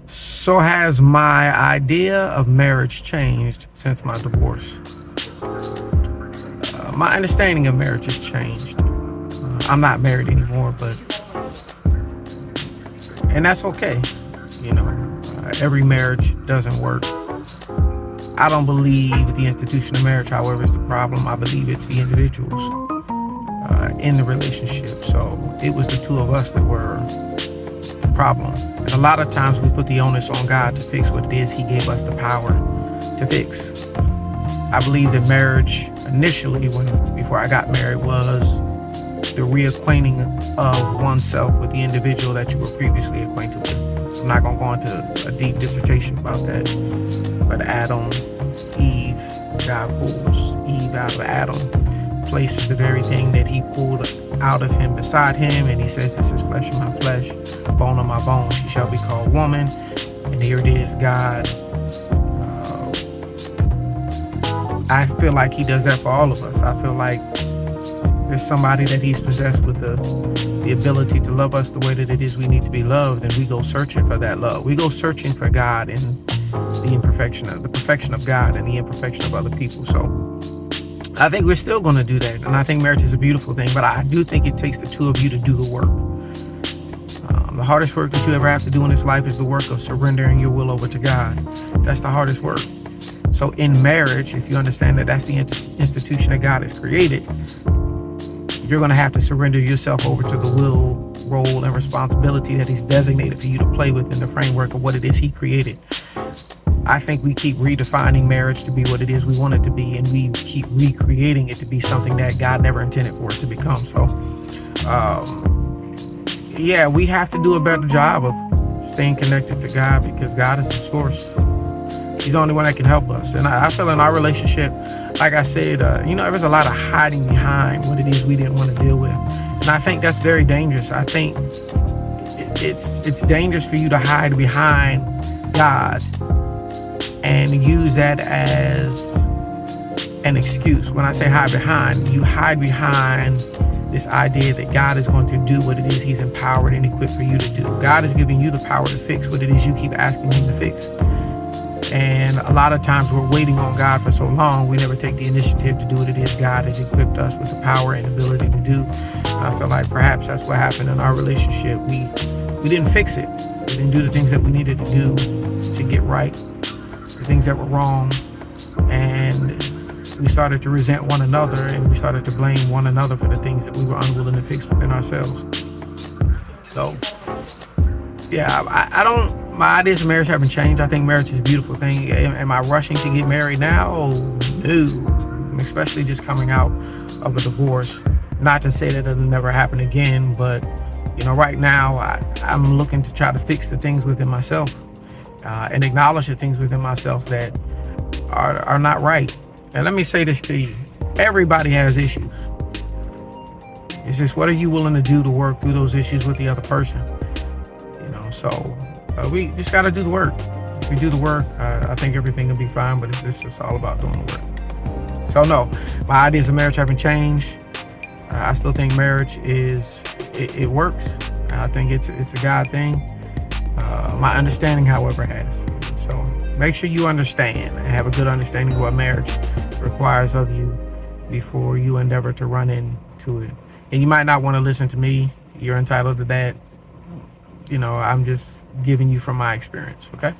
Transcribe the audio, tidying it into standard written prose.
So has my idea of marriage changed since my divorce? My understanding of marriage has changed. I'm not married anymore, but and that's okay. You know, every marriage doesn't work. I don't believe the institution of marriage, however, is the problem. I believe it's the individuals in the relationship. So it was the two of us that were the problem. And a lot of times we put the onus on God to fix what it is He gave us the power to fix. I believe that marriage initially, before I got married, was the reacquainting of oneself with the individual that you were previously acquainted with. I'm not going to go into a deep dissertation about that, but Adam, Eve, God pulls Eve out of Adam, places the very thing that He pulled out of him beside him, and He says, "This is flesh of my flesh, bone of my bone. She shall be called woman." And here it is, God. I feel like He does that for all of us. I feel like there's somebody that He's possessed with the ability to love us the way that it is we need to be loved, and we go searching for that love. We go searching for God in the perfection of God and the imperfection of other people. So I think we're still going to do that, and I think marriage is a beautiful thing, but I do think it takes the two of you to do the work. The hardest work that you ever have to do in this life is the work of surrendering your will over to God. That's the hardest work. So in marriage, if you understand that that's the institution that God has created, you're going to have to surrender yourself over to the will, role, and responsibility that He's designated for you to play within the framework of what it is He created. I think we keep redefining marriage to be what it is we want it to be, and we keep recreating it to be something that God never intended for it to become. So, yeah, we have to do a better job of staying connected to God, because God is the source. He's the only one that can help us. And I feel in our relationship, like I said, there was a lot of hiding behind what it is we didn't want to deal with. And I think that's very dangerous. I think it's dangerous for you to hide behind God and use that as an excuse. When I say hide behind, you hide behind this idea that God is going to do what it is He's empowered and equipped for you to do. God is giving you the power to fix what it is you keep asking Him to fix. And a lot of times we're waiting on God for so long, we never take the initiative to do what it is God has equipped us with the power and ability to do. And I feel like perhaps that's what happened in our relationship. We didn't fix it. We didn't do the things that we needed to do to get right, the things that were wrong. And we started to resent one another, and we started to blame one another for the things that we were unwilling to fix within ourselves. So, yeah, I don't... My ideas of marriage haven't changed. I think marriage is a beautiful thing. Am I rushing to get married now? No. Especially just coming out of a divorce. Not to say that it'll never happen again, but right now I'm looking to try to fix the things within myself and acknowledge the things within myself that are not right. And let me say this to you: everybody has issues. It's just, what are you willing to do to work through those issues with the other person? So we just got to do the work. If we do the work, I think everything will be fine, but it's all about doing the work. So no, my ideas of marriage haven't changed. I still think marriage it works. I think it's a God thing. My understanding, however, has. So make sure you understand and have a good understanding of what marriage requires of you before you endeavor to run into it. And you might not want to listen to me. You're entitled to that. I'm just giving you from my experience, okay?